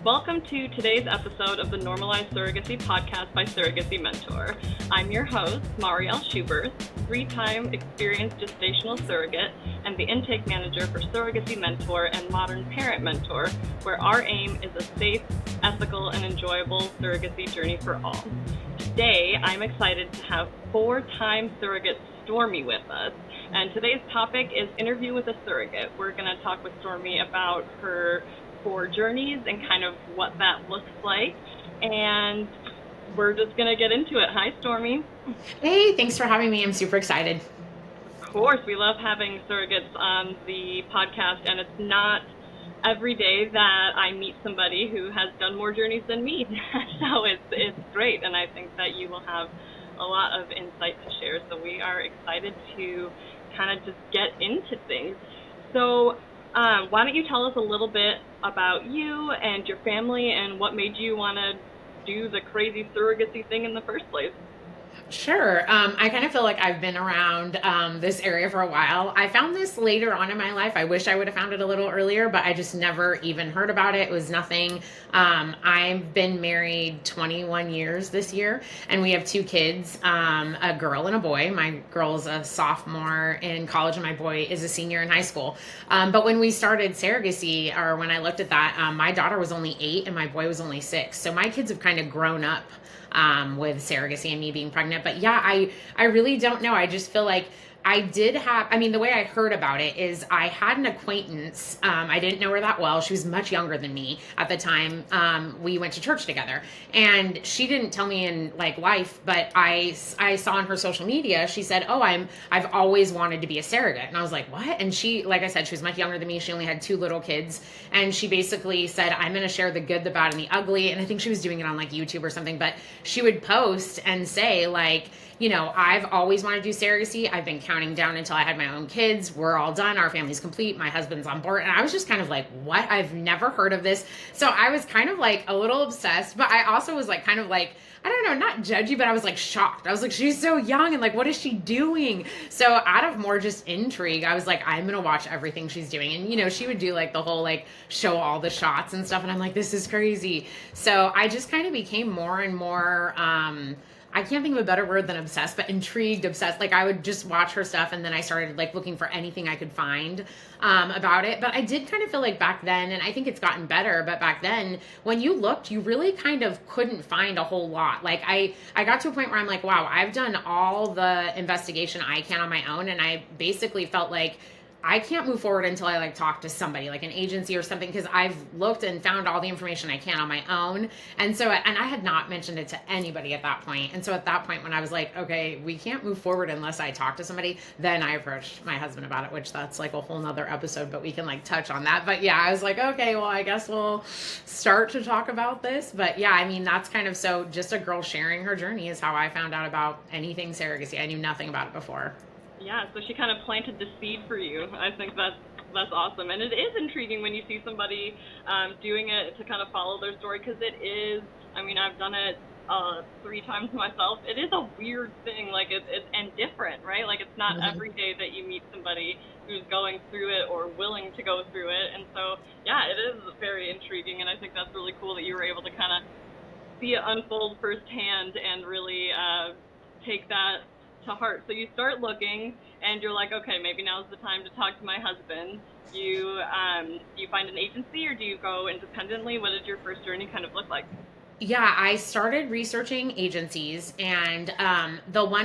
Welcome to today's episode of the Normalized Surrogacy podcast by Surrogacy Mentor. I'm your host, Marielle Schuberth, 3-time experienced gestational surrogate and the intake manager for Surrogacy Mentor and Modern Parent Mentor, where our aim is a safe, ethical, and enjoyable surrogacy journey for all. Today, I'm excited to have 4-time surrogate Stormy with us. And today's topic is interview with a surrogate. We're going to talk with Stormy about her 4 journeys and kind of what that looks like. And we're just going to get into it. Hi, Stormy. Hey, thanks for having me. I'm super excited. Of course, we love having surrogates on the podcast, and it's not every day that I meet somebody who has done more journeys than me. So it's great, and I think that you will have a lot of insight to share. So we are excited to kind of just get into things. So why don't you tell us a little bit about you and your family and what made you want to do the crazy surrogacy thing in the first place? Sure. I kind of feel like I've been around this area for a while. I found this later on in my life. I wish I would have found it a little earlier, but I just never even heard about it. It was nothing. I've been married 21 years this year, and we have 2 kids, a girl and a boy. My girl's a sophomore in college, and my boy is a senior in high school. But when we started surrogacy, or when I looked at that, my daughter was only 8 and my boy was only 6. So my kids have kind of grown up with surrogacy and me being pregnant. But yeah, I really don't know. I just feel like the way I heard about it is I had an acquaintance. I didn't know her that well. She was much younger than me at the time. We went to church together, and she didn't tell me in life, but I saw on her social media, she said, I've always wanted to be a surrogate. And I was like, what? And she, like I said, she was much younger than me. She only had 2 little kids. And she basically said, I'm going to share the good, the bad, and the ugly. And I think she was doing it on YouTube or something, but she would post and say I've always wanted to do surrogacy. I've been counting down until I had my own kids. We're all done. Our family's complete. My husband's on board. And I was just kind of like, what? I've never heard of this. So I was kind of a little obsessed, but I also was I don't know, not judgy, but I was shocked. I was she's so young, and what is she doing? So out of more just intrigue, I was I'm going to watch everything she's doing. And, she would do the whole show all the shots and stuff. And I'm like, this is crazy. So I just kind of became more and more, I can't think of a better word than obsessed, but intrigued, obsessed. I would just watch her stuff, and then I started looking for anything I could find about it. But I did kind of feel back then, and I think it's gotten better, but back then, when you looked, you really kind of couldn't find a whole lot. I got to a point where I'm wow, I've done all the investigation I can on my own, and I basically felt I can't move forward until I talk to somebody, an agency or something, because I've looked and found all the information I can on my own. And so, and I had not mentioned it to anybody at that point. And so at that point, when I was okay, we can't move forward unless I talk to somebody, then I approached my husband about it, which that's a whole nother episode, but we can touch on that. But yeah, I was okay, well, I guess we'll start to talk about this. But yeah, that's kind of, so just a girl sharing her journey is how I found out about anything surrogacy. I knew nothing about it before. Yeah, so she kind of planted the seed for you. I think that's awesome. And it is intriguing when you see somebody doing it to kind of follow their story, because it is, I've done it 3 times myself. It is a weird thing, it's and different, right? It's not every day that you meet somebody who's going through it or willing to go through it. And so, yeah, it is very intriguing, and I think that's really cool that you were able to kind of see it unfold firsthand and really take that to heart. So you start looking, and you're okay, maybe now's the time to talk to my husband. You do you find an agency, or do you go independently? What did your first journey kind of look like? Yeah, I started researching agencies, and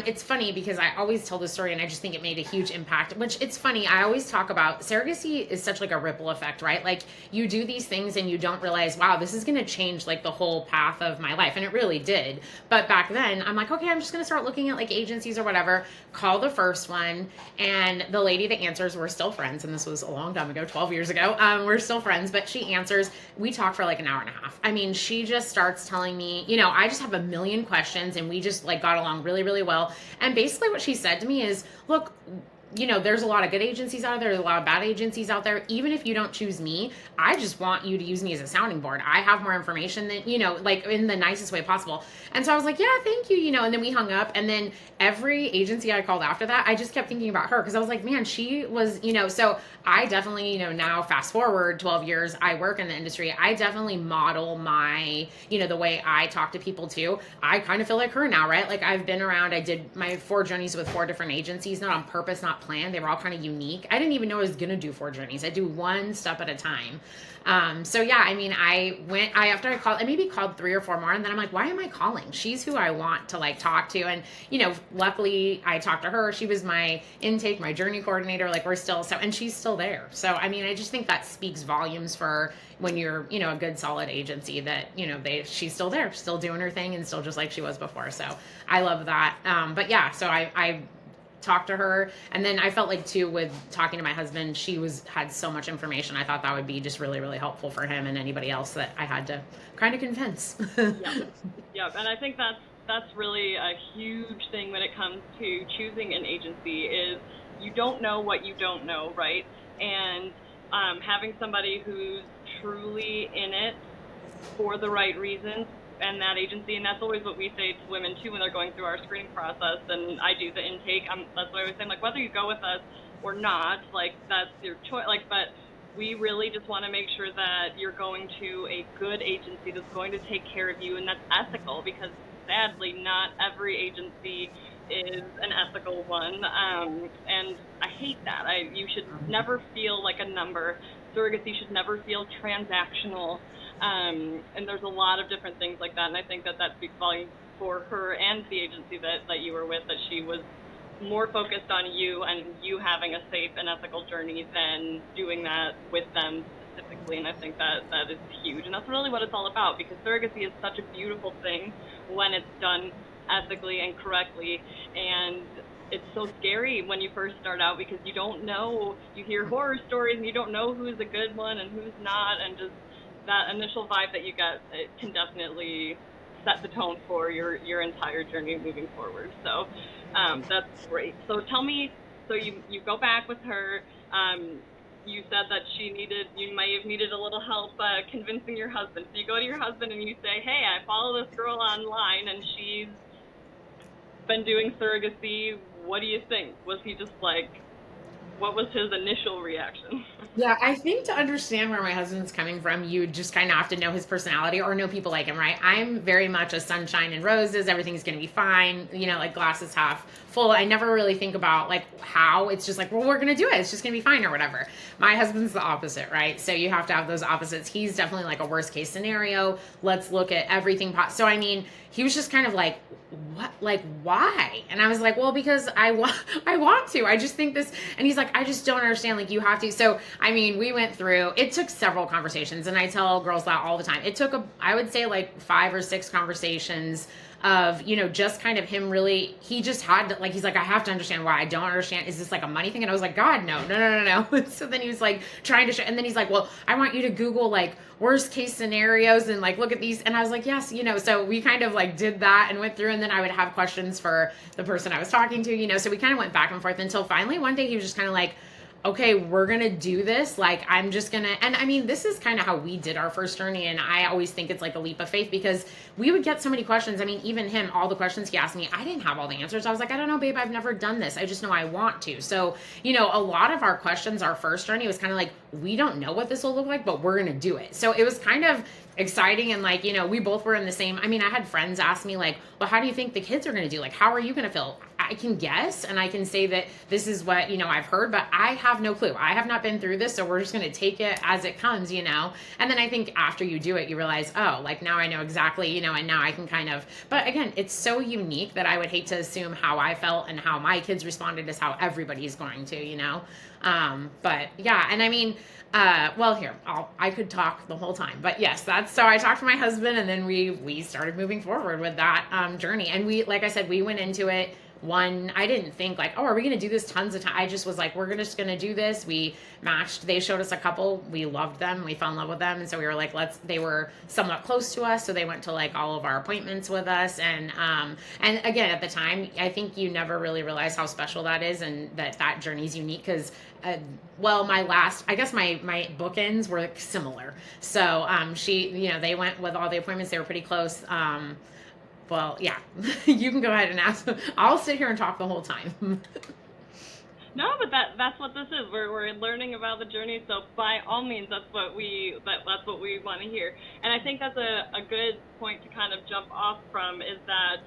it's funny because I always tell this story, and I just think it made a huge impact, which it's funny. I always talk about surrogacy is such a ripple effect, right? You do these things and you don't realize, wow, this is going to change the whole path of my life. And it really did. But back then I'm okay, I'm just going to start looking at agencies or whatever, call the first one. And the lady that answers, we're still friends. And this was a long time ago, 12 years ago. We're still friends, but she answers, we talk for an hour and a half. She just starts telling me, I just have a million questions, and we just got along really, really well. And basically what she said to me is, look, there's a lot of good agencies out there. There's a lot of bad agencies out there. Even if you don't choose me, I just want you to use me as a sounding board. I have more information than, like in the nicest way possible. And so I was like, yeah, thank you, and then we hung up. And then every agency I called after that, I just kept thinking about her because I was like, man, she was, so I definitely, now fast forward 12 years, I work in the industry. I definitely model my, the way I talk to people too. I kind of feel like her now, right? Like I've been around, I did my 4 journeys with 4 different agencies, not on purpose, not planned. They were all kind of unique. I didn't even know I was going to do 4 journeys. I do one step at a time. So yeah, I mean, after I called, I maybe called 3 or 4 more, and then I'm like, why am I calling? She's who I want to like talk to. And, luckily I talked to her. She was my intake, my journey coordinator. Like we're still, and she's still there. So, I mean, I just think that speaks volumes for when you're, a good solid agency that, she's still there, still doing her thing and still just like she was before. So I love that. But yeah, so I talk to her, and then I felt like too with talking to my husband, she had so much information. I thought that would be just really, really helpful for him and anybody else that I had to kind of convince. Yep. And I think that's really a huge thing when it comes to choosing an agency is you don't know what you don't know, right? And having somebody who's truly in it for the right reasons and that agency, and that's always what we say to women too when they're going through our screening process, and I do the intake. That's what I always say, like, whether you go with us or not, like that's your choice. Like, but we really just want to make sure that you're going to a good agency that's going to take care of you and that's ethical, because sadly not every agency is an ethical one, and I hate that. You should never feel like a number. Surrogacy should never feel transactional. And there's a lot of different things like that, and I think that speaks volumes for her and the agency that you were with, that she was more focused on you and you having a safe and ethical journey than doing that with them specifically. And I think that is huge, and that's really what it's all about, because surrogacy is such a beautiful thing when it's done ethically and correctly, and it's so scary when you first start out because you don't know. You hear horror stories and you don't know who's a good one and who's not, and just that initial vibe that you get, it can definitely set the tone for your entire journey moving forward. So that's great. So tell me, so you go back with her. You said that you might have needed a little help convincing your husband. So you go to your husband and you say, hey, I follow this girl online and she's been doing surrogacy. What do you think? Was he just like, what was his initial reaction? Yeah, I think to understand where my husband's coming from, you just kind of have to know his personality or know people like him, right? I'm very much a sunshine and roses. Everything's going to be fine. Like glasses half full. I never really think about like how. It's just like, well, we're going to do it. It's just going to be fine or whatever. My husband's the opposite, right? So you have to have those opposites. He's definitely like a worst case scenario. Let's look at everything. So, I mean, he was just kind of like, what, like, why? And I was like, well, because I want to. I just think this. And he's like, I just don't understand. Like, you have to. So, I mean, we went through, it took several conversations, and I tell girls that all the time. It took, I would say like 5 or 6 conversations of, just kind of him really, he just had to, like, he's like, I have to understand why. I don't understand. Is this like a money thing? And I was like, God, no. So then he was like trying to show, and then he's like, well, I want you to Google like worst case scenarios and like look at these. And I was like, yes, so we kind of like did that and went through, and then I would have questions for the person I was talking to, so we kind of went back and forth until finally one day he was just kind of like, okay, we're going to do this. Like, I'm just going to, and I mean, this is kind of how we did our first journey. And I always think it's like a leap of faith because we would get so many questions. I mean, even him, all the questions he asked me, I didn't have all the answers. I was like, I don't know, babe, I've never done this. I just know I want to. So, a lot of our questions, our first journey was kind of like, we don't know what this will look like, but we're going to do it. So it was kind of exciting. And like, we both were in the same, I mean, I had friends ask me like, well, how do you think the kids are going to do? Like, how are you going to feel? I can guess, and I can say that this is what, I've heard, but I have no clue. I have not been through this. So we're just going to take it as it comes, And then I think after you do it, you realize, oh, like now I know exactly, and now I can kind of, but again, it's so unique that I would hate to assume how I felt and how my kids responded is how everybody's going to, but yeah. And I mean, well, here, I could talk the whole time, but yes, so I talked to my husband, and then we started moving forward with that journey. And we, like I said, we went into it one, I didn't think like, oh, are we going to do this tons of time? I just was like, we're just going to do this. We matched. They showed us a couple. We loved them. We fell in love with them. And so we were like, they were somewhat close to us. So they went to like all of our appointments with us. And again, at the time, I think you never really realize how special that is and that journey is unique because well, I guess my bookends were similar. So they went with all the appointments. They were pretty close. Well, yeah, you can go ahead and ask. I'll sit here and talk the whole time. No, but that's what this is. We're learning about the journey, so by all means, that's what we want to hear. And I think that's a good point to kind of jump off from is that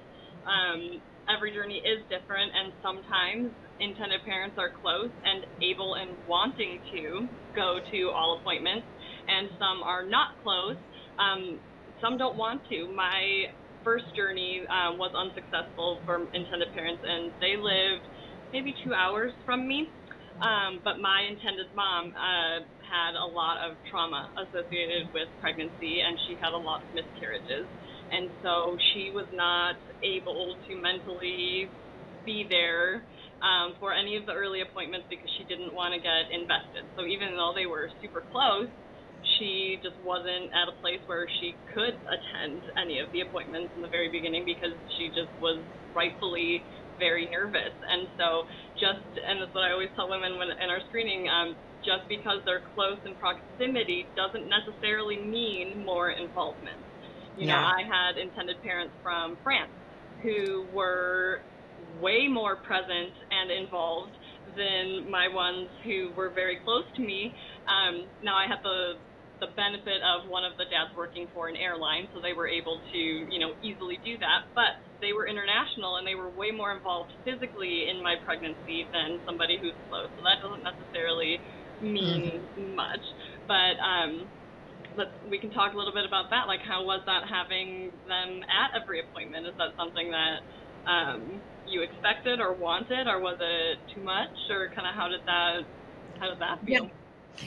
every journey is different, and sometimes intended parents are close and able and wanting to go to all appointments, and some are not close. Some don't want to. My first journey was unsuccessful for intended parents, and they lived maybe 2 hours from me. But my intended mom had a lot of trauma associated with pregnancy, and she had a lot of miscarriages. And so she was not able to mentally be there for any of the early appointments because she didn't want to get invested. So even though they were super close, she just wasn't at a place where she could attend any of the appointments in the very beginning because she just was rightfully very nervous. And so and that's what I always tell women in our screening, just because they're close in proximity doesn't necessarily mean more involvement. You know, I had intended parents from France who were way more present and involved than my ones who were very close to me. Now I had the benefit of one of the dads working for an airline, so they were able to, easily do that, but they were international and they were way more involved physically in my pregnancy than somebody who's close. So that doesn't necessarily mean much, but we can talk a little bit about that. Like, how was that having them at every appointment? Is that something that you expected or wanted, or was it too much, or kind of how did that feel?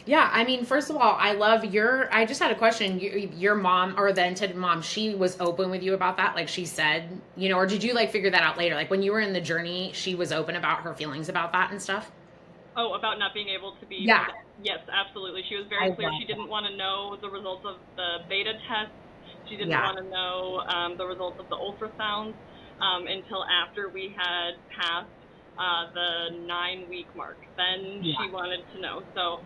Yeah, I mean, first of all, I just had a question. Your mom, or the intended mom, she was open with you about that? Like she said, or did you like figure that out later? Like when you were in the journey, she was open about her feelings about that and stuff? Oh, about not being able to be. Yeah. Yes, absolutely. She was very clear. She didn't want to know the results of the beta tests. She didn't want to know the results of the ultrasounds until after we had passed the 9-week mark. Then she wanted to know. So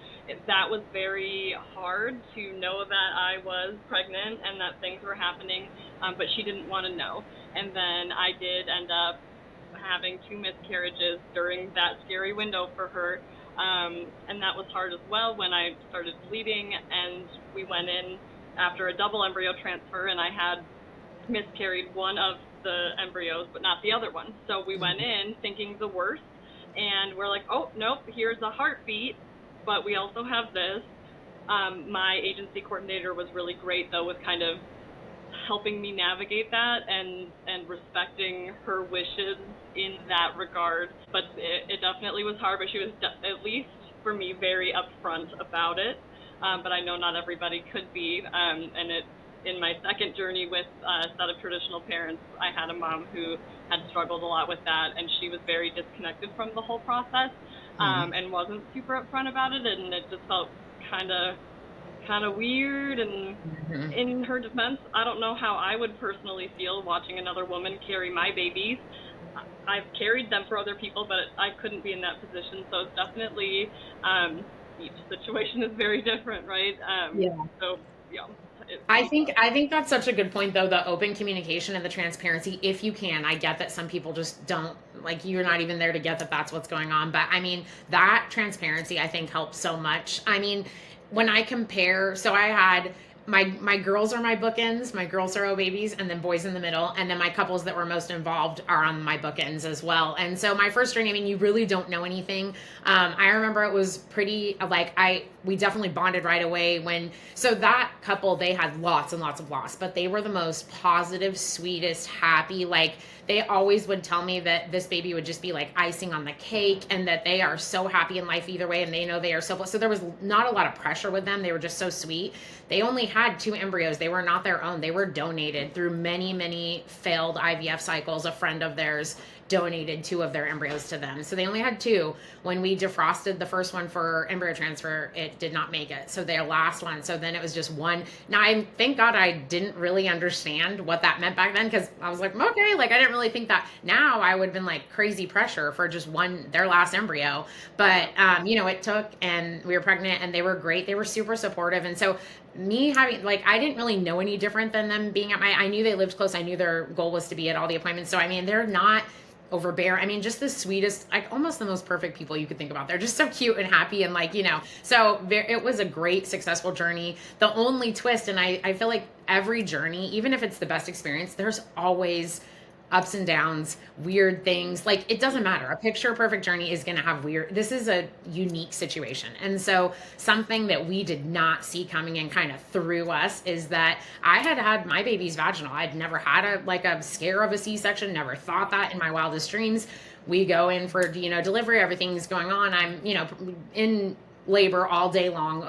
that was very hard to know that I was pregnant and that things were happening, but she didn't want to know. And then I did end up having 2 miscarriages during that scary window for her, and that was hard as well when I started bleeding, and we went in after a double embryo transfer, and I had miscarried one of the embryos but not the other one. So we went in thinking the worst, and we're like, oh nope, here's a heartbeat, but we also have this. My agency coordinator was really great though with kind of helping me navigate that and respecting her wishes in that regard. But it definitely was hard, but she was at least for me very upfront about it. But I know not everybody could be, and in my second journey with a set of traditional parents, I had a mom who had struggled a lot with that, and she was very disconnected from the whole process, and wasn't super upfront about it, and it just felt kind of weird. And in her defense, I don't know how I would personally feel watching another woman carry my babies. I've carried them for other people, but I couldn't be in that position, so it's definitely each situation is very different, right? So yeah. I think that's such a good point, though, the open communication and the transparency, if you can. I get that some people just don't, like, you're not even there to get that that's what's going on. But, I mean, that transparency, I think, helps so much. I mean, when I compare, so I had my girls are my bookends, my girls are babies, and then boys in the middle, and then my couples that were most involved are on my bookends as well. And so my first journey, I mean, you really don't know anything. I remember it was pretty we definitely bonded right away so that couple, they had lots and lots of loss, but they were the most positive, sweetest, happy. Like, they always would tell me that this baby would just be like icing on the cake, and that they are so happy in life either way, and they know they are so blessed. So there was not a lot of pressure with them. They were just so sweet. They only had 2 embryos. They were not their own. They were donated through many, many failed IVF cycles. A friend of theirs donated 2 of their embryos to them. So they only had 2. When we defrosted the first one for embryo transfer, it did not make it. So their last one. So then it was just 1. Now, thank God I didn't really understand what that meant back then, because I was like, okay, like I didn't really think that. Now I would have been like crazy pressure for just their last embryo. But, it took, and we were pregnant, and they were great. They were super supportive. And so me having, like, I didn't really know any different than them being I knew they lived close. I knew their goal was to be at all the appointments. So, I mean, they're not overbearing. I mean, just the sweetest, like almost the most perfect people you could think about. They're just so cute and happy, and like, so it was a great, successful journey. The only twist, and I feel like every journey, even if it's the best experience, there's always ups and downs, weird things. Like, it doesn't matter. A picture perfect journey is going to have this is a unique situation. And so something that we did not see coming in kind of through us is that I had my baby's vaginal. I'd never had a scare of a C-section, never thought that in my wildest dreams. We go in for, delivery, everything's going on. I'm, in labor all day long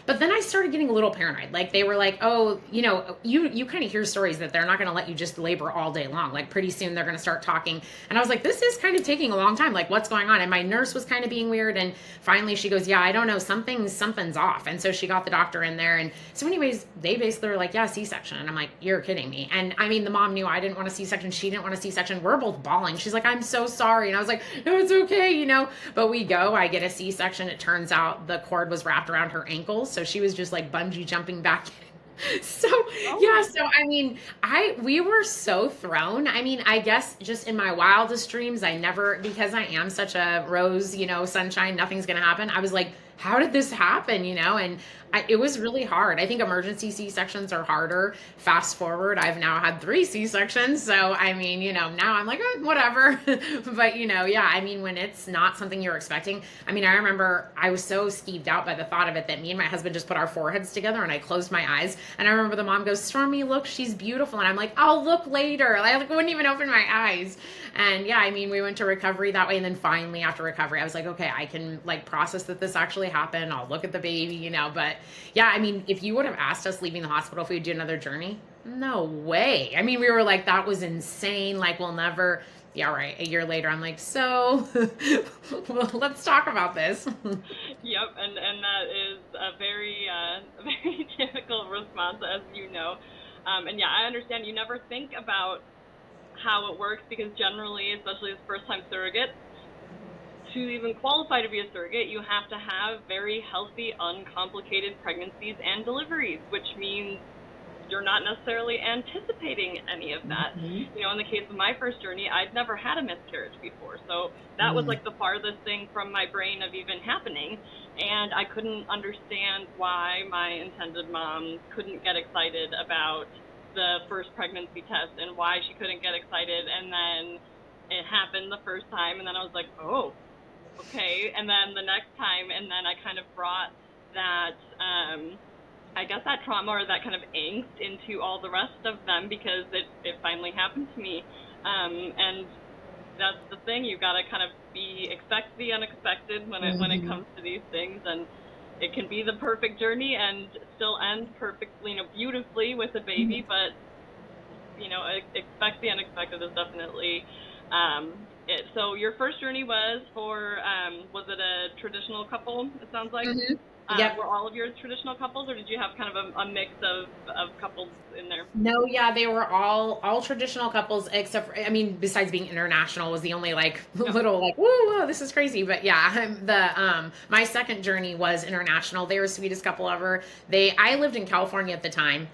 but then I started getting a little paranoid. Like, they were like, oh, you kind of hear stories that they're not going to let you just labor all day long. Like, pretty soon they're going to start talking. And I was like, this is kind of taking a long time. Like, what's going on? And my nurse was kind of being weird. And finally she goes, yeah, I don't know. Something's off. And so she got the doctor in there. And so anyways, they basically were like, yeah, C-section. And I'm like, you're kidding me. And I mean, the mom knew I didn't want a C-section. She didn't want a C-section. We're both bawling. She's like, I'm so sorry. And I was like, no, it's okay. But we go, I get a C-section. It turns out the cord was wrapped around her ankles, so she was just like bungee jumping back. So I mean, we were so thrown. I mean, I guess just in my wildest dreams, because I am such a rose, sunshine, nothing's gonna happen. I was like, how did this happen? And it was really hard. I think emergency C-sections are harder. Fast forward, I've now had 3 C-sections. So, I mean, now I'm like, whatever. But, I mean, when it's not something you're expecting, I mean, I remember I was so skeeved out by the thought of it that me and my husband just put our foreheads together and I closed my eyes. And I remember the mom goes, Stormy, look, she's beautiful. And I'm like, I'll look later. I wouldn't even open my eyes. And I mean, we went to recovery that way. And then finally after recovery, I was like, okay, I can process that this actually happened. I'll look at the baby, but I mean, if you would have asked us leaving the hospital if we'd do another journey, no way. I mean, we were like, that was insane. Like, we'll never. Yeah, right. A year later, I'm like, so well, let's talk about this. Yep. And that is a very very typical response, as you know. And yeah, I understand you never think about how it works, because generally, especially as first-time surrogates, to even qualify to be a surrogate, you have to have very healthy, uncomplicated pregnancies and deliveries, which means you're not necessarily anticipating any of that. Mm-hmm. In the case of my first journey, I'd never had a miscarriage before, so that was like the farthest thing from my brain of even happening, and I couldn't understand why my intended mom couldn't get excited about the first pregnancy test and why she couldn't get excited, and then it happened the first time, and then I was like, oh, okay. And then the next time, and then I kind of brought that, I guess that trauma or that kind of angst into all the rest of them, because it finally happened to me. And that's the thing, you got to kind of expect the unexpected when it comes to these things. And it can be the perfect journey and still end perfectly, beautifully with a baby, but, expect the unexpected is definitely it. So your first journey was was it a traditional couple, it sounds like? Mm-hmm. Yep. Were all of yours traditional couples, or did you have kind of a mix of couples in there? No, yeah, they were all traditional couples, except for, I mean, besides being international was the only little whoa, this is crazy. But yeah, my second journey was international. They were the sweetest couple ever. I lived in California at the time.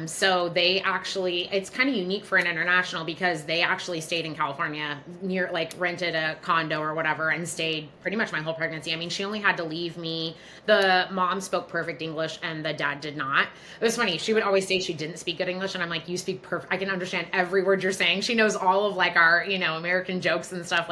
So they actually, it's kind of unique for an international, because they actually stayed in California rented a condo or whatever and stayed pretty much my whole pregnancy. I mean, she only had to leave me. The mom spoke perfect English and the dad did not. It was funny. She would always say she didn't speak good English. And I'm like, you speak perfect. I can understand every word you're saying. She knows all of our, American jokes and stuff.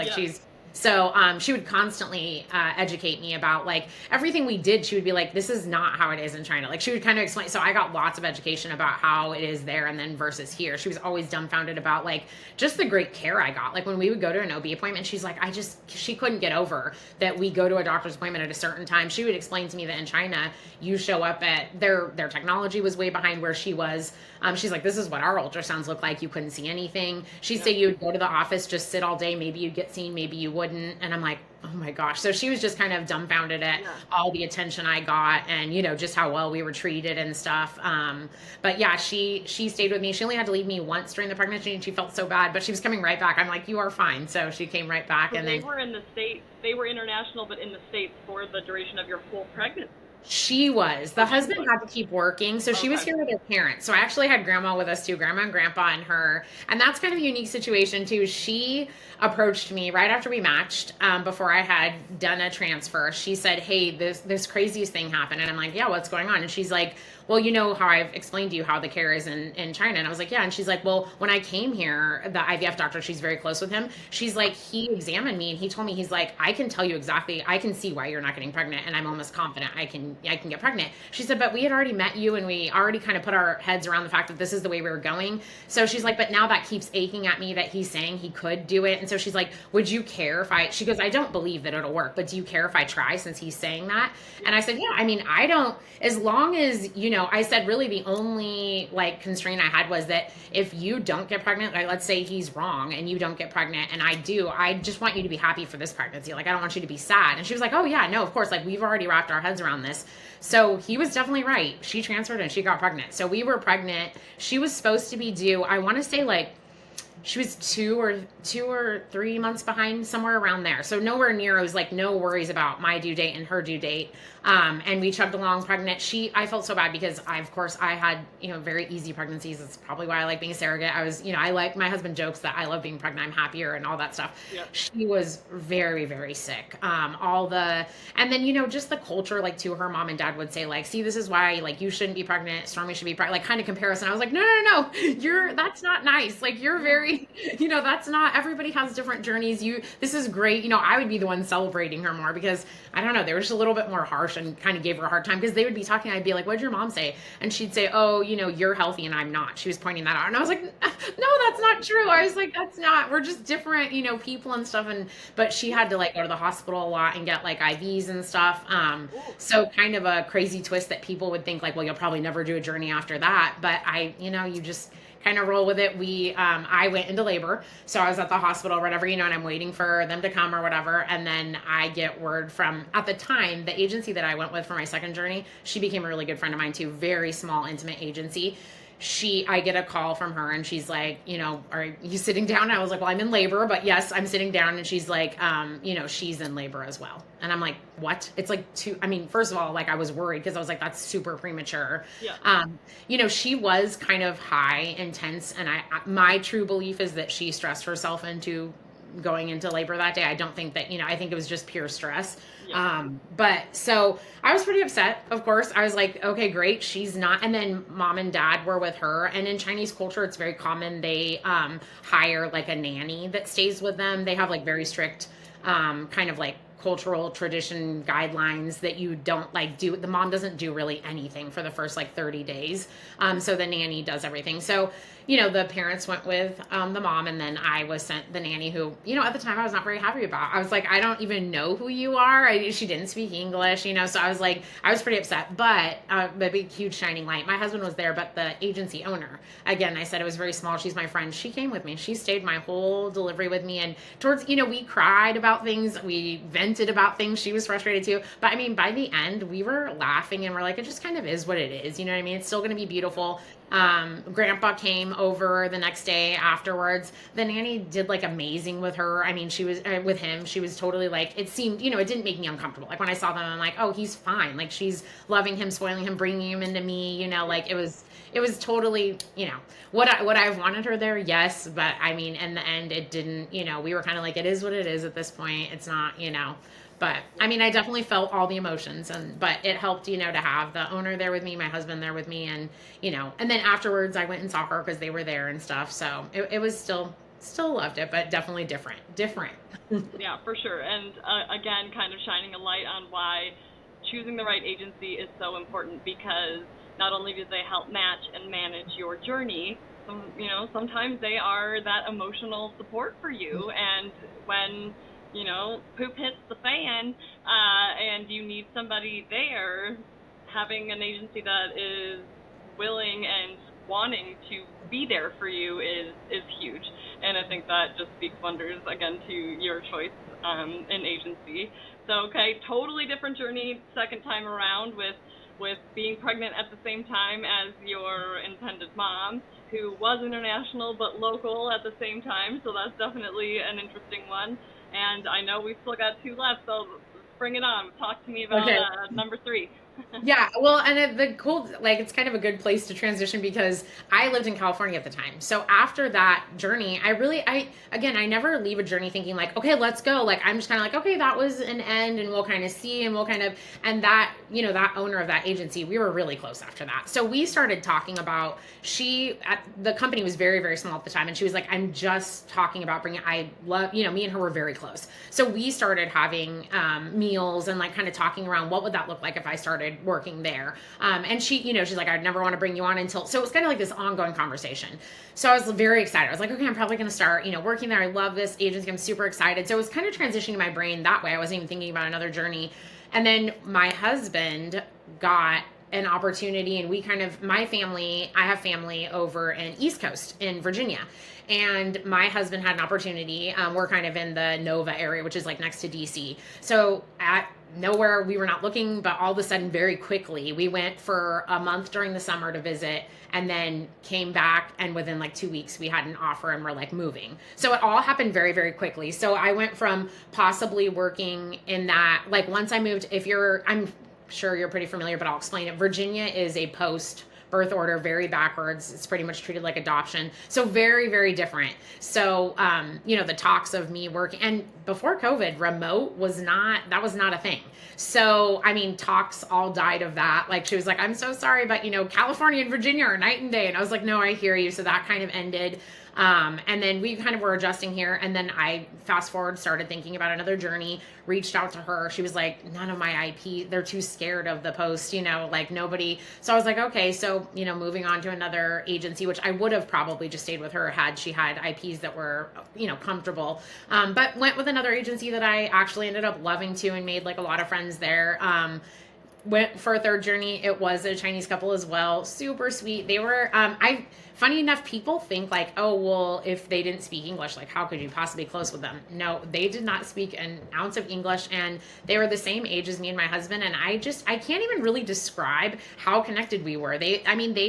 So she would constantly educate me about like everything we did. She would be like, "This is not how it is in China." Like she would kind of explain. So I got lots of education about how it is there and then versus here. She was always dumbfounded about like just the great care I got. Like when we would go to an OB appointment, she's like, she couldn't get over that we go to a doctor's appointment at a certain time. She would explain to me that in China, you show up at their technology was way behind where she was. She's like, this is what our ultrasounds look like. You couldn't see anything. She'd say you'd go to the office, just sit all day. Maybe you'd get seen, maybe you wouldn't. And I'm like, oh my gosh. So she was just kind of dumbfounded at all the attention I got and, just how well we were treated and stuff. But yeah, she stayed with me. She only had to leave me once during the pregnancy and she felt so bad, but she was coming right back. I'm like, you are fine. So she came right back. And they were in the States. They were international, but in the States for the duration of your whole pregnancy. She was. The husband had to keep working, so she was here with her parents. So I actually had grandma with us too, grandma and grandpa and her. And that's kind of a unique situation too. She approached me right after we matched, before I had done a transfer. She said, "Hey, this craziest thing happened." And I'm like, "Yeah, what's going on?" And she's like, "Well, you know how I've explained to you how the care is in China." And I was like, "Yeah." And she's like, "Well, when I came here, the IVF doctor, she's very close with him. She's like, he examined me and he told me, he's like, I can tell you exactly, I can see why you're not getting pregnant. And I'm almost confident I can get pregnant." She said, "But we had already met you and we already kind of put our heads around the fact that this is the way we were going." So she's like, "But now that keeps aching at me that he's saying he could do it." And so she's like, "Would you care if she goes, "I don't believe that it'll work, but do you care if I try since he's saying that?" And I said, "Yeah, I mean, I don't, as long as, I said really the only like constraint I had was that if you don't get pregnant, like let's say he's wrong and you don't get pregnant and I do, I just want you to be happy for this pregnancy. Like I don't want you to be sad." And she was like, "Oh yeah, no, of course. Like we've already wrapped our heads around this." So he was definitely right. She transferred and she got pregnant. So we were pregnant. She was supposed to be due, I want to say like she was 2 or 3 months behind, somewhere around there. So nowhere near. It was like no worries about my due date and her due date. And we chugged along pregnant. I felt so bad because of course I had, very easy pregnancies. It's probably why I like being a surrogate. I was, I like, my husband jokes that I love being pregnant. I'm happier and all that stuff. Yep. She was very, very sick. And then, just the culture, like to her mom and dad would say like, "See, this is why like you shouldn't be pregnant. Stormy should be pregnant," like kind of comparison. I was like, no, that's not nice. Like you're very, that's not, everybody has different journeys. This is great. I would be the one celebrating her more because I don't know, they were just a little bit more harsh and kind of gave her a hard time because they would be talking. I'd be like, "What'd your mom say?" And she'd say, "Oh, you're healthy and I'm not." She was pointing that out. And I was like, "No, that's not true." I was like, "That's not, we're just different, people and stuff." But she had to like go to the hospital a lot and get like IVs and stuff. So kind of a crazy twist that people would think like, well, you'll probably never do a journey after that. But you just kind of roll with it. I went into labor. So I was at the hospital or whatever, and I'm waiting for them to come or whatever. And then I get word from, at the time, the agency that I went with for my second journey, she became a really good friend of mine too. Very small, intimate agency. I get a call from her and she's like, "Are you sitting down?" And I was like, "Well, I'm in labor, but yes, I'm sitting down." And she's like, "She's in labor as well." And I'm like, "What?" It's like first of all, like I was worried because I was like, that's super premature. Yeah. She was kind of high, intense. And my true belief is that she stressed herself into going into labor that day. I don't think that, I think it was just pure stress. Yeah. But so I was pretty upset, of course. I was like, okay, great. She's not. And then mom and dad were with her. And in Chinese culture, it's very common. They hire like a nanny that stays with them. They have like very strict kind of like cultural tradition guidelines that you don't like do. The mom doesn't do really anything for the first like 30 days. So the nanny does everything. So, the parents went with the mom, and then I was sent the nanny who, at the time I was not very happy about. I was like, "I don't even know who you are." She didn't speak English, so I was like, I was pretty upset, but a big, huge shining light. My husband was there, but the agency owner, again, I said it was very small. She's my friend. She came with me. She stayed my whole delivery with me. And towards, we cried about things. We vented about things. She was frustrated too. But by the end, we were laughing and we're like, it just kind of is what it is. You know what I mean? It's still going to be beautiful. Grandpa came over the next day afterwards. The nanny did like amazing with her. She was with him. She was totally like, it seemed, it didn't make me uncomfortable. Like when I saw them, I'm like, oh, he's fine. Like she's loving him, spoiling him, bringing him into me, like it was totally, what I've wanted her there. Yes. But in the end, it didn't, we were kind of like, it is what it is at this point. It's not, but I definitely felt all the emotions, but it helped, to have the owner there with me, my husband there with me, and, and then afterwards I went and saw her because they were there and stuff. So it was still Still loved it, but definitely different. Yeah, for sure. And again, kind of shining a light on why choosing the right agency is so important, because not only do they help match and manage your journey, sometimes they are that emotional support for you. And when, poop hits the fan, and you need somebody there, having an agency that is willing and wanting to be there for you is huge. And I think that just speaks wonders, again, to your choice in agency. So, okay, totally different journey second time around with being pregnant at the same time as your intended mom, who was international but local at the same time. So that's definitely an interesting one. And I know we've still got 2 left, so bring it on. Talk to me about Okay. number 3. Yeah, well, and the cool, like, it's kind of a good place to transition because I lived in California at the time. So after that journey, I never leave a journey thinking like, okay, let's go. Like, I'm just kind of like, okay, that was an end and we'll kind of see and we'll kind of, and that, that owner of that agency, we were really close after that. So we started talking about, the company was very, very small at the time. And she was like, I'm just talking about me and her were very close. So we started having meals and like kind of talking around what would that look like if I started working there. And she's like, I'd never want to bring you on until, so it was kind of like this ongoing conversation. So I was very excited. I was like, okay, I'm probably going to start, working there. I love this agency. I'm super excited. So it was kind of transitioning my brain that way. I wasn't even thinking about another journey. And then my husband got an opportunity, and I have family over in East Coast in Virginia. And my husband had an opportunity. We're kind of in the Nova area, which is like next to DC. So at nowhere, we were not looking, but all of a sudden, very quickly, we went for a month during the summer to visit, and then came back, and within like 2 weeks, we had an offer and we're like moving. So it all happened very, very quickly. So I went from possibly working in that, like once I moved, I'm sure you're pretty familiar, but I'll explain it. Virginia is a post birth order, very backwards. It's pretty much treated like adoption. So very, very different. So, the talks of me working, and before COVID, remote was not a thing. So, talks all died of that. Like, she was like, I'm so sorry, but California and Virginia are night and day. And I was like, no, I hear you. So that kind of ended. And then we kind of were adjusting here. And then I fast forward, started thinking about another journey, reached out to her. She was like, none of my IP, they're too scared of the post, like nobody. So I was like, okay, so, moving on to another agency, which I would have probably just stayed with her had she had IPs that were, comfortable. But went with another agency that I actually ended up loving too, and made like a lot of friends there. Went for a third journey. It was a Chinese couple as well. Super sweet. They were, funny enough, people think like, oh, well, if they didn't speak English, like how could you possibly be close with them? No, they did not speak an ounce of English, and they were the same age as me and my husband. And I can't even really describe how connected we were. They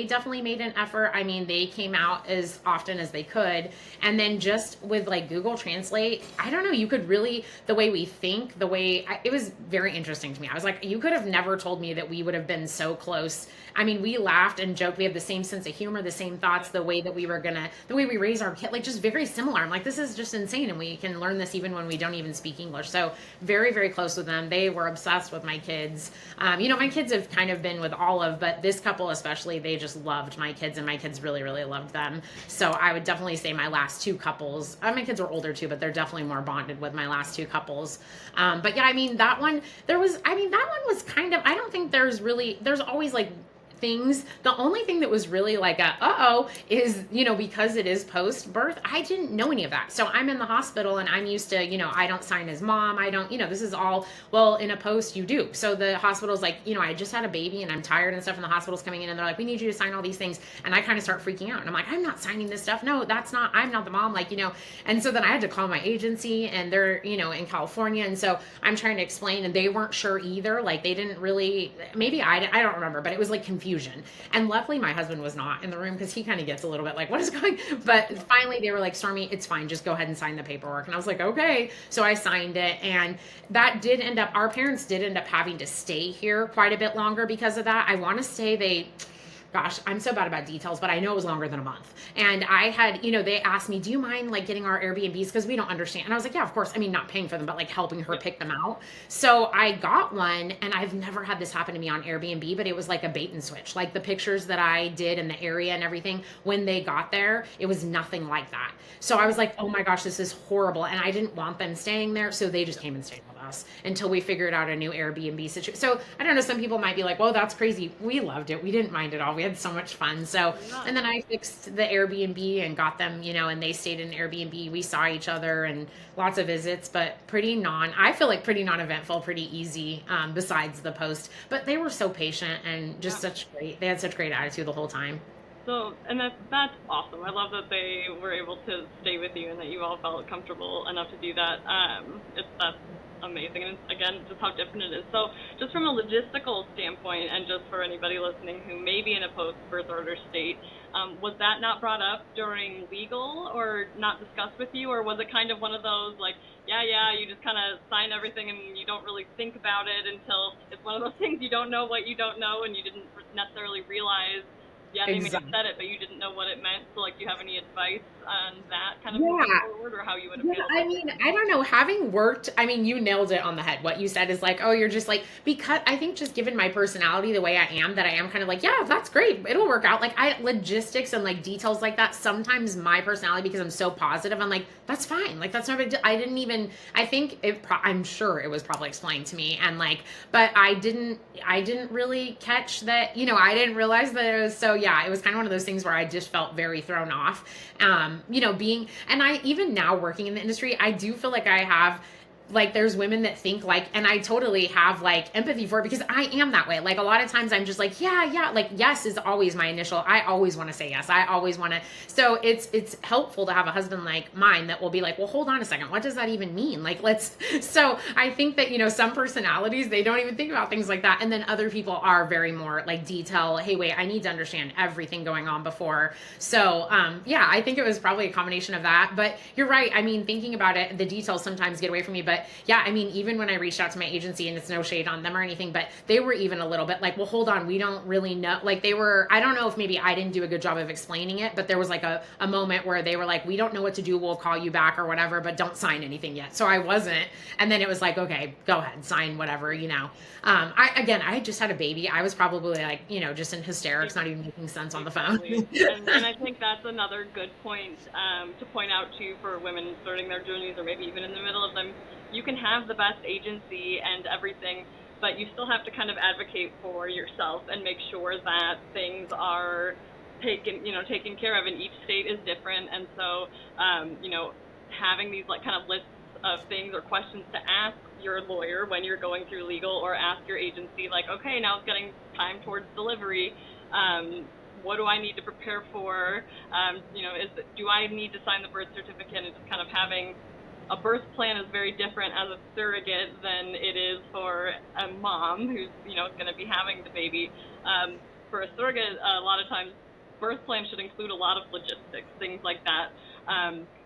definitely made an effort. They came out as often as they could. And then just with like Google Translate, I don't know, you could really, the way we think, it was very interesting to me. I was like, you could have never told me that we would have been so close. We laughed and joked. We have the same sense of humor, the same thoughts, the way we raise our kid, like just very similar. I'm like, this is just insane. And we can learn this even when we don't even speak English. So very, very close with them. They were obsessed with my kids. My kids have kind of been with Olive, but this couple especially, they just loved my kids, and my kids really, really loved them. So I would definitely say my last 2 couples, my kids are older too, but they're definitely more bonded with my last 2 couples. But yeah, that one was kind of, I don't think there's always like things. The only thing that was really like is, because it is post birth, I didn't know any of that. So I'm in the hospital and I'm used to, I don't sign as mom. I don't, this is all, well, in a post you do. So the hospital's like, I just had a baby and I'm tired and stuff, and the hospital's coming in and they're like, we need you to sign all these things. And I kind of start freaking out, and I'm like, I'm not signing this stuff. No, I'm not the mom. Like, and so then I had to call my agency, and they're, in California. And so I'm trying to explain, and they weren't sure either. Like, they didn't really, maybe I don't remember, but it was like confusion. And luckily my husband was not in the room, because he kind of gets a little bit like, what is going, but finally they were like, Stormy, it's fine, just go ahead and sign the paperwork. And I was like, okay. So I signed it, and that our parents did end up having to stay here quite a bit longer because of that. I want to say gosh, I'm so bad about details, but I know it was longer than a month. And I had, they asked me, do you mind like getting our Airbnbs? Because we don't understand. And I was like, yeah, of course. I mean, not paying for them, but like helping her Yeah. pick them out. So I got one, and I've never had this happen to me on Airbnb, but it was like a bait and switch. Like the pictures that I did in the area and everything, when they got there, it was nothing like that. So I was like, oh my gosh, this is horrible. And I didn't want them staying there. So they just came and stayed with us until we figured out a new Airbnb situation. So I don't know, some people might be like, well, that's crazy. We loved it. We didn't mind at all. We had so much fun. So, Yeah. and then I fixed the Airbnb and got them, and they stayed in Airbnb. We saw each other and lots of visits, but I feel like pretty non eventful, pretty easy, besides the post. But they were so patient and just Yeah. they had such great attitude the whole time. So, and that's awesome. I love that they were able to stay with you and that you all felt comfortable enough to do that. That's amazing, and again, just how different it is. So, just from a logistical standpoint, and just for anybody listening who may be in a post-birth order state, was that not brought up during legal or not discussed with you, or was it kind of one of those like, yeah, you just kind of sign everything and you don't really think about it until it's one of those things you don't know what you don't know, and you didn't necessarily realize. Yeah, they may have Exactly. said it, but you didn't know what it meant. So, like, do you have any advice on that kind of moving Yeah. forward, or how you would have Yeah, handled I it mean, I differently? don't know. Having worked, I mean, you nailed it on the head. What you said is like, oh, you're just like, because I think just given my personality the way I am, that I am kind of like, yeah, that's great. It'll work out. Like, logistics and like details like that, sometimes my personality, because I'm so positive, I'm like, that's fine. Like, that's not a big deal. I didn't even, I think I'm sure it was probably explained to me. And like, but I didn't really catch that, I didn't realize that it was, so yeah, it was kind of one of those things where I just felt very thrown off. And I, even now working in the industry, I do feel like I have, like, there's women that think like, and I totally have like empathy for it, because I am that way. Like a lot of times I'm just like, yeah, like yes is always my initial. I always want to say yes. I always want to. So it's helpful to have a husband like mine that will be like, well, hold on a second, what does that even mean? Like, let's. So I think that some personalities, they don't even think about things like that, and then other people are very more like detail. Hey, wait, I need to understand everything going on before. So yeah, I think it was probably a combination of that. But you're right. I mean, thinking about it, the details sometimes get away from me. But yeah, I mean, even when I reached out to my agency, and it's no shade on them or anything, but they were even a little bit like, well, hold on, we don't really know. Like they were, I don't know if maybe I didn't do a good job of explaining it, but there was like a moment where they were like, we don't know what to do. We'll call you back or whatever, but don't sign anything yet. So I wasn't. And then it was like, okay, go ahead, sign whatever. I just had a baby. I was probably like, just in hysterics, not even making sense on the phone. Exactly. And I think that's another good point to point out too for women starting their journeys, or maybe even in the middle of them. You can have the best agency and everything, but you still have to kind of advocate for yourself and make sure that things are taken care of. And each state is different, and so having these like kind of lists of things or questions to ask your lawyer when you're going through legal, or ask your agency, like, okay, now it's getting time towards delivery. What do I need to prepare for? Do I need to sign the birth certificate? And just kind of having a birth plan is very different as a surrogate than it is for a mom who's going to be having the baby. For a surrogate, a lot of times birth plan should include a lot of logistics, things like that.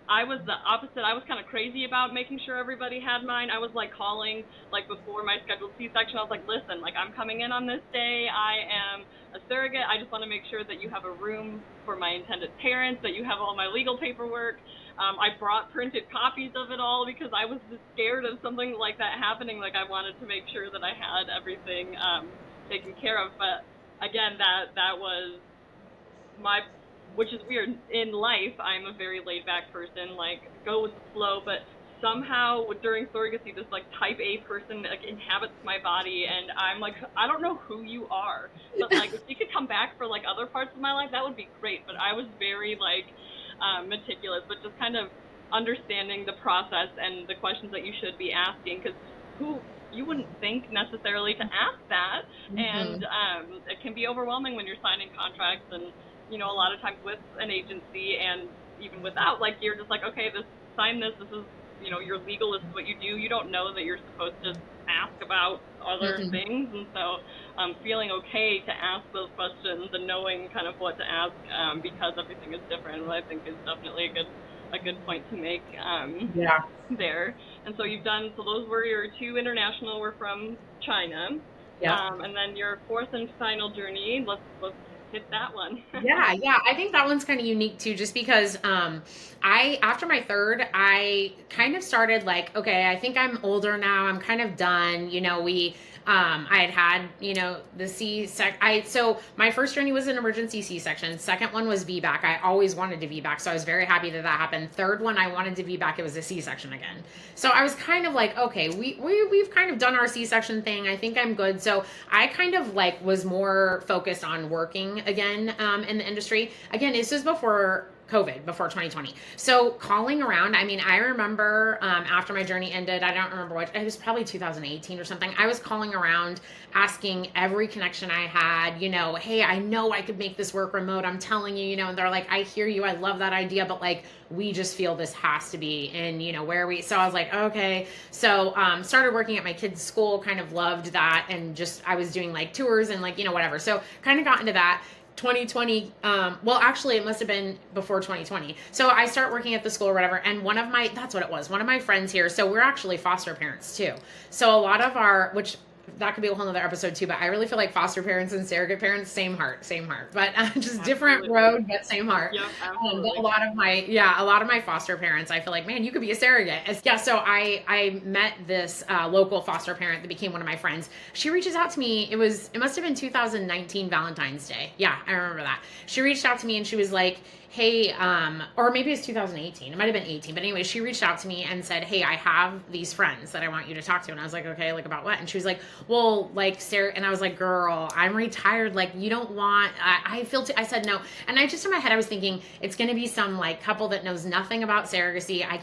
I was the opposite. I was kind of crazy about making sure everybody had mine. I was like calling like before my scheduled C-section. I was like, listen, like I'm coming in on this day. I am a surrogate. I just want to make sure that you have a room for my intended parents, that you have all my legal paperwork. I brought printed copies of it all because I was just scared of something like that happening. Like I wanted to make sure that I had everything taken care of. But again, that was my, which is weird. In life, I'm a very laid back person, like go with the flow, but somehow during surrogacy, this like type A person like inhabits my body, and I'm like, I don't know who you are, but like if you could come back for like other parts of my life, that would be great. But I was very like meticulous, but just kind of understanding the process and the questions that you should be asking, because who you wouldn't think necessarily to ask that, Mm-hmm. and it can be overwhelming when you're signing contracts, and a lot of times with an agency and even without, like you're just like, okay, sign this. This is, your legal. This is what you do. You don't know that you're supposed to ask about other Mm-hmm. things, and so feeling okay to ask those questions and knowing kind of what to ask, because everything is different, I think is definitely a good point to make Yeah. there. And so you've done, so those were your two international, were from China. Yep. And then your fourth and final journey, let's hit that one. Yeah, I think that one's kind of unique too, just because I after my third, I kind of started like, okay, I think I'm older now. I'm kind of done. I had the C-sec. So my first journey was an emergency C-section. Second one was VBAC. I always wanted to VBAC, so I was very happy that that happened. Third one, I wanted to VBAC. It was a C-section again. So I was kind of like, okay, we've kind of done our C-section thing. I think I'm good. So I kind of like was more focused on working again in the industry. Again, this was before COVID, before 2020. So calling around, I mean, I remember after my journey ended, I don't remember what, it was probably 2018 or something. I was calling around asking every connection I had, hey, I know I could make this work remote. I'm telling you, and they're like, I hear you. I love that idea. But like, we just feel this has to be in, so I was like, okay. So started working at my kids' school, kind of loved that. And just, I was doing like tours and like, whatever. So kind of got into that. 2020, well, actually, it must have been before 2020. So I start working at the school or whatever, and that's what it was. One of my friends here, so we're actually foster parents too. So a lot of which that could be a whole nother episode too, but I really feel like foster parents and surrogate parents, same heart, but just absolutely. Different road, but same heart. Yep, absolutely. A lot of my foster parents, I feel like, man, you could be a surrogate. Yeah, so I met this local foster parent that became one of my friends. She reaches out to me. It must have been 2019 Valentine's Day. Yeah, I remember that. She reached out to me and she was like, hey, or maybe it's 2018. It might have been 18. But anyway, she reached out to me and said, hey, I have these friends that I want you to talk to. And I was like, okay, like about what? And she was like, well, like Sarah. And I was like, girl, I'm retired. Like, you don't want, I said no. And I just in my head, I was thinking it's going to be some like couple that knows nothing about surrogacy. I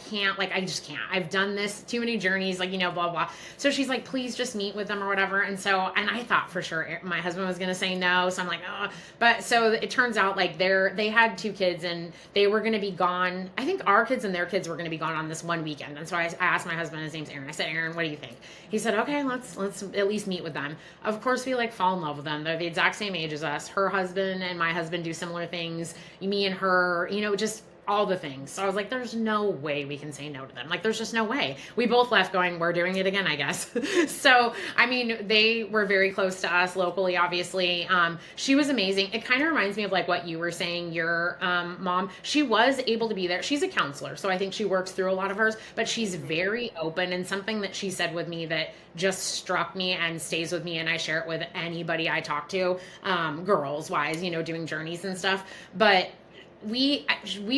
just can't. I've done this too many journeys, like, blah, blah. So she's like, please just meet with them or whatever. And I thought for sure my husband was going to say no. So I'm like, oh, but so it turns out like they had 2 kids and they were going to be gone. I think our kids and their kids were going to be gone on this one weekend. And so I asked my husband, his name's Aaron. I said, Aaron, what do you think? He said, okay, let's at least meet with them. Of course, we like fall in love with them. They're the exact same age as us. Her husband and my husband do similar things. Me and her, just all the things. So I was like, there's no way we can say no to them. Like, there's just no way. We both left going, we're doing it again, I guess. So, I mean, they were very close to us locally, obviously. She was amazing. It kind of reminds me of like what you were saying, your mom. She was able to be there. She's a counselor, so I think she works through a lot of hers, but she's very open, and something that she said with me that just struck me and stays with me, and I share it with anybody I talk to, girls wise, doing journeys and stuff. But we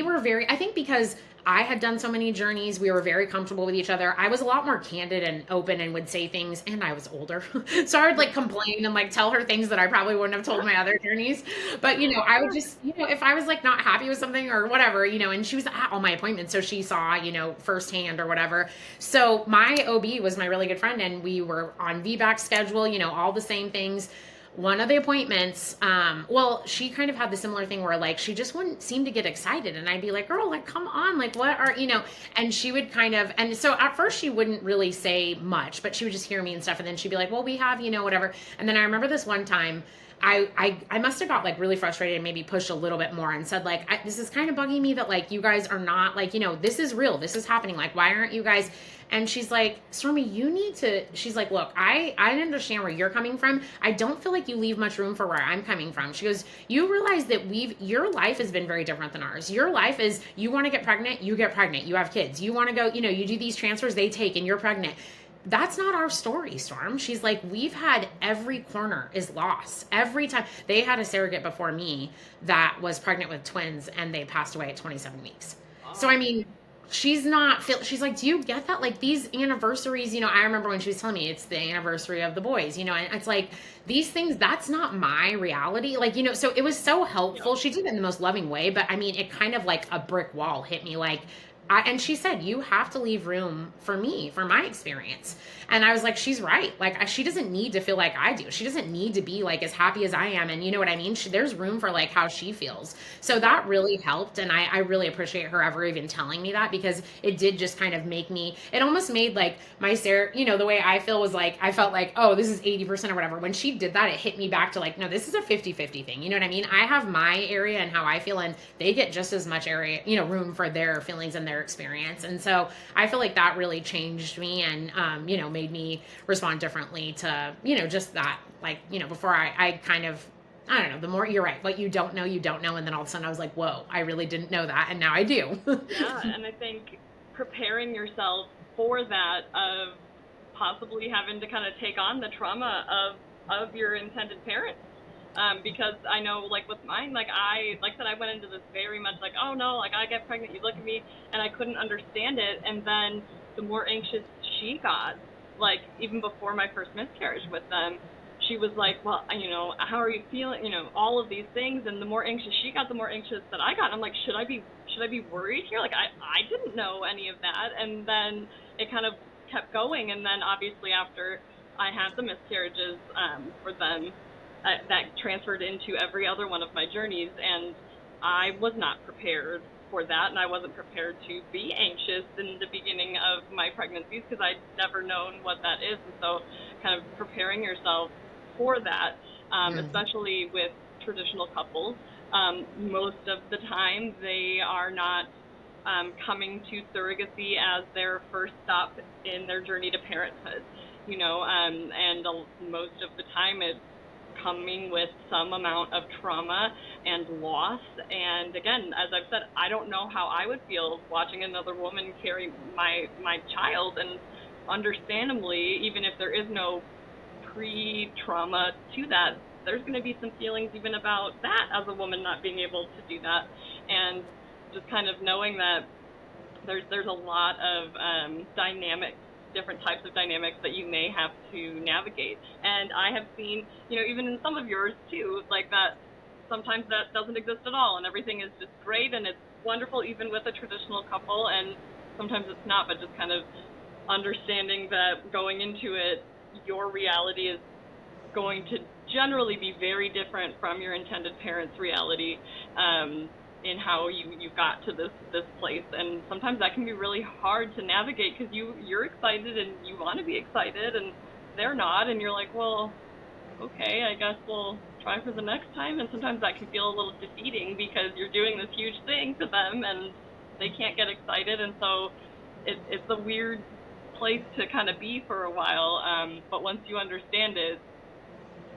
were very, I think because I had done so many journeys, we were very comfortable with each other. I was a lot more candid and open and would say things, and I was older. So I would like complain and like tell her things that I probably wouldn't have told my other journeys. But, I would just, if I was like not happy with something or whatever, and she was at all my appointments. So she saw, firsthand or whatever. So my OB was my really good friend, and we were on VBAC schedule, all the same things. One of the appointments, she kind of had the similar thing where like, she just wouldn't seem to get excited. And I'd be like, girl, like, come on, like, what are, and she would kind of, and so at first she wouldn't really say much, but she would just hear me and stuff. And then she'd be like, well, we have, whatever. And then I remember this one time, I must have got like really frustrated and maybe pushed a little bit more and said like, this is kind of bugging me that like, you guys are not like, this is real. This is happening. Like, why aren't you guys? And she's like, Stormy, she's like, look, I understand where you're coming from. I don't feel like you leave much room for where I'm coming from. She goes, you realize that your life has been very different than ours. Your life is, you want to get pregnant, you get pregnant, you have kids. You want to go, you do these transfers, they take, and you're pregnant. That's not our story, Storm. She's like, we've had every corner is loss. Every time. They had a surrogate before me that was pregnant with twins, and they passed away at 27 weeks. Oh. So, I mean, she's like, do you get that? Like these anniversaries, I remember when she was telling me it's the anniversary of the boys, and it's like these things, that's not my reality. Like, so it was so helpful. Yeah. She did it in the most loving way, but I mean, it kind of like a brick wall hit me like, and she said, you have to leave room for me, for my experience. And I was like, she's right. Like, she doesn't need to feel like I do. She doesn't need to be like as happy as I am. And you know what I mean? There's room for like how she feels. So that really helped. And I really appreciate her ever even telling me that, because it did just kind of make me, it almost made like my the way I feel was like, I felt like, oh, this is 80% or whatever. When she did that, it hit me back to like, no, this is a 50-50 thing. You know what I mean? I have my area and how I feel, and they get just as much area, room for their feelings and their experience. And so I feel like that really changed me and, made me respond differently to, just that, like, before I kind of I don't know, the more you're right, what you don't know, and then all of a sudden I was like, whoa, I really didn't know that, and now I do. Yeah, and I think preparing yourself for that of possibly having to kind of take on the trauma of your intended parents. Because I know, like with mine, like I said, I went into this very much like, oh no, like I get pregnant, you look at me, and I couldn't understand it. And then the more anxious she got, like even before my first miscarriage with them, she was like, well, how are you feeling? All of these things. And the more anxious she got, the more anxious that I got. And I'm like, should I be worried here? Like I didn't know any of that. And then it kind of kept going. And then obviously after I had the miscarriages for them, that transferred into every other one of my journeys, and I was not prepared for that, and I wasn't prepared to be anxious in the beginning of my pregnancies because I'd never known what that is. And so kind of preparing yourself for that, especially with traditional couples, most of the time they are not coming to surrogacy as their first stop in their journey to parenthood, and most of the time it's coming with some amount of trauma and loss. And again, as I've said, I don't know how I would feel watching another woman carry my child, and understandably, even if there is no pre-trauma to that, there's going to be some feelings even about that as a woman not being able to do that. And just kind of knowing that there's a lot of different types of dynamics that you may have to navigate. And I have seen, even in some of yours too, like that sometimes that doesn't exist at all and everything is just great and it's wonderful even with a traditional couple, and sometimes it's not, but just kind of understanding that going into it, your reality is going to generally be very different from your intended parents' reality, in how you got to this place. And sometimes that can be really hard to navigate because you're excited and you want to be excited and they're not, and you're like, well, okay, I guess we'll try for the next time. And sometimes that can feel a little defeating because you're doing this huge thing to them and they can't get excited. And so it's a weird place to kind of be for a while, but once you understand it,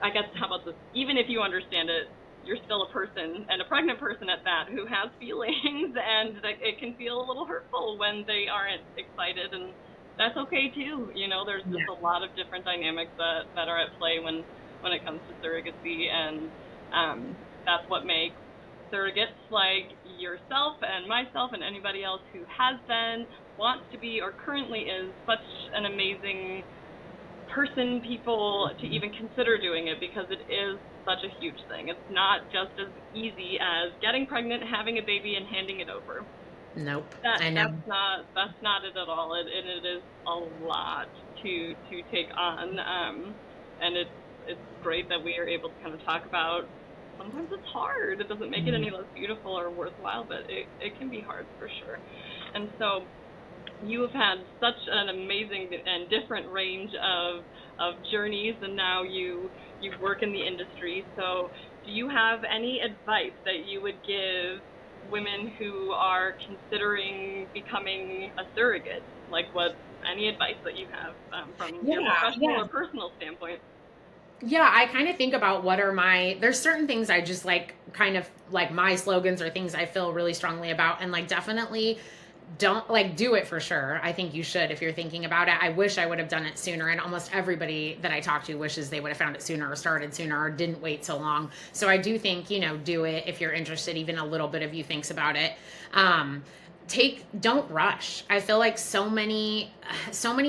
I guess, how about this, even if you understand it, you're still a person, and a pregnant person at that, who has feelings, and it can feel a little hurtful when they aren't excited, and that's okay too. There's just a lot of different dynamics that are at play when it comes to surrogacy, and that's what makes surrogates like yourself and myself and anybody else who has been, wants to be, or currently is such an amazing people to even consider doing it, because it is such a huge thing. It's not just as easy as getting pregnant, having a baby, and handing it over. Nope. I know. That's not it at all. It is a lot to take on, and it's great that we are able to kind of talk about. Sometimes it's hard. It doesn't make it any less beautiful or worthwhile, but it can be hard for sure. And so you have had such an amazing and different range of journeys, and now you work in the industry. So do you have any advice that you would give women who are considering becoming a surrogate? Like, any advice that you have from your professional or personal standpoint? Yeah, I kind of think about there's certain things I just kind of like my slogans or things I feel really strongly about, and definitely don't do it for sure. I think you should if you're thinking about it. I wish I would have done it sooner, and almost everybody that I talk to wishes they would have found it sooner or started sooner or didn't wait so long. So I do think, do it if you're interested. Even a little bit of you thinks about it. Don't rush. I feel like so many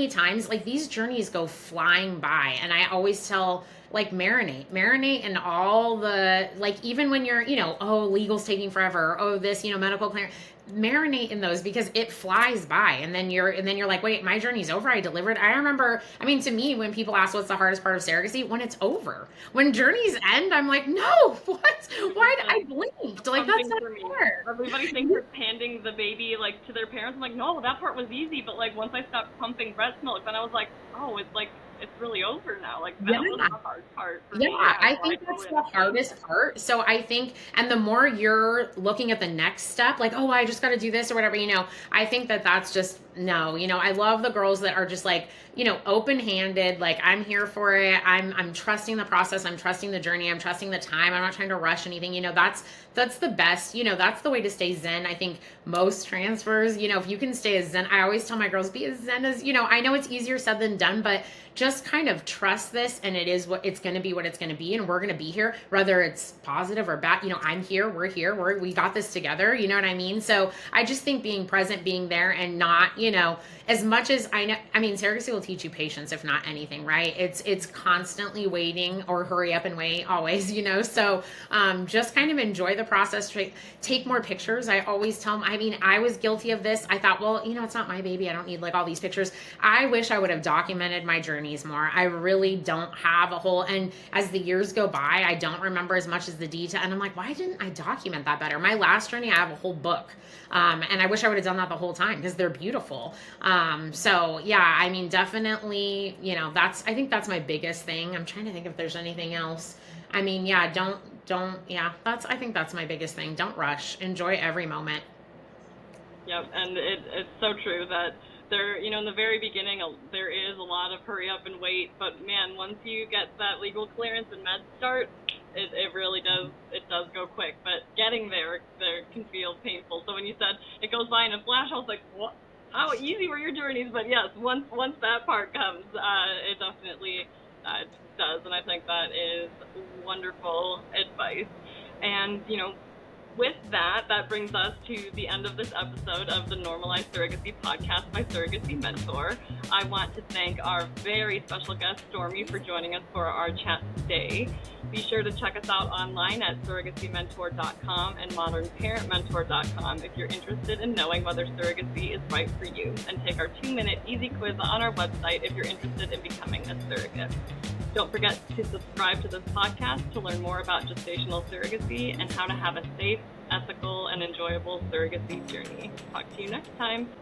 times these journeys go flying by, and I always tell marinate in all the even when you're legal's taking forever, this medical clearance, marinate in those, because it flies by, and then you're like, wait, my journey's over, I delivered. I remember, to me, when people ask what's the hardest part of surrogacy, when it's over, when journeys end, I'm like, no, what, why did I blinked, that's not hard. Everybody thinks it's handing the baby to their parents. I'm like, no, that part was easy, but once I stopped pumping breast milk, then I was like, oh, it's it's really over now. Like Yeah. that was the hard part for Yeah, me. I So I think that's totally the understand. hardest part. So I think, and the more you're looking at the next step, like, oh, I just got to do this or whatever, I think that that's just no. I love the girls that are just like, open-handed, like I'm here for it. I'm trusting the process. I'm trusting the journey. I'm trusting the time. I'm not trying to rush anything. That's the best. That's the way to stay zen. I think most transfers, if you can stay as zen, I always tell my girls, be as zen as, I know it's easier said than done, but just kind of trust this, and it is what it's going to be, what it's going to be, and we're going to be here whether it's positive or bad. I'm here, we're here, we got this together, you know what I mean? So I just think being present, being there, and not, as much as I know, I mean, surrogacy will teach you patience, if not anything, right? It's constantly waiting, or hurry up and wait always, so just kind of enjoy the process. Take more pictures. I always tell them, I mean, I was guilty of this. I thought, well, it's not my baby, I don't need like all these pictures. I wish I would have documented my journeys more. I really don't have a whole, and as the years go by, I don't remember as much as the detail, and I'm like, why didn't I document that better? My last journey, I have a whole book, and I wish I would have done that the whole time, because they're beautiful. So yeah, I mean, definitely, I think that's my biggest thing. I'm trying to think if there's anything else. I mean, yeah, yeah, I think that's my biggest thing. Don't rush. Enjoy every moment. Yep, and it's so true that there, in the very beginning, there is a lot of hurry up and wait, but man, once you get that legal clearance and meds start, it really does, it does go quick, but getting there can feel painful. So when you said it goes by in a flash, I was like, what? How easy were your journeys? But yes, once that part comes, it definitely does, and I think that is wonderful advice. And, with that brings us to the end of this episode of the Normalized Surrogacy podcast by Surrogacy Mentor. I want to thank our very special guest, Stormy, for joining us for our chat today. Be sure to check us out online at surrogacymentor.com and modernparentmentor.com if you're interested in knowing whether surrogacy is right for you, and take our 2-minute easy quiz on our website if you're interested in becoming a surrogate. Don't forget to subscribe to this podcast to learn more about gestational surrogacy and how to have a safe, ethical, and enjoyable surrogacy journey. Talk to you next time.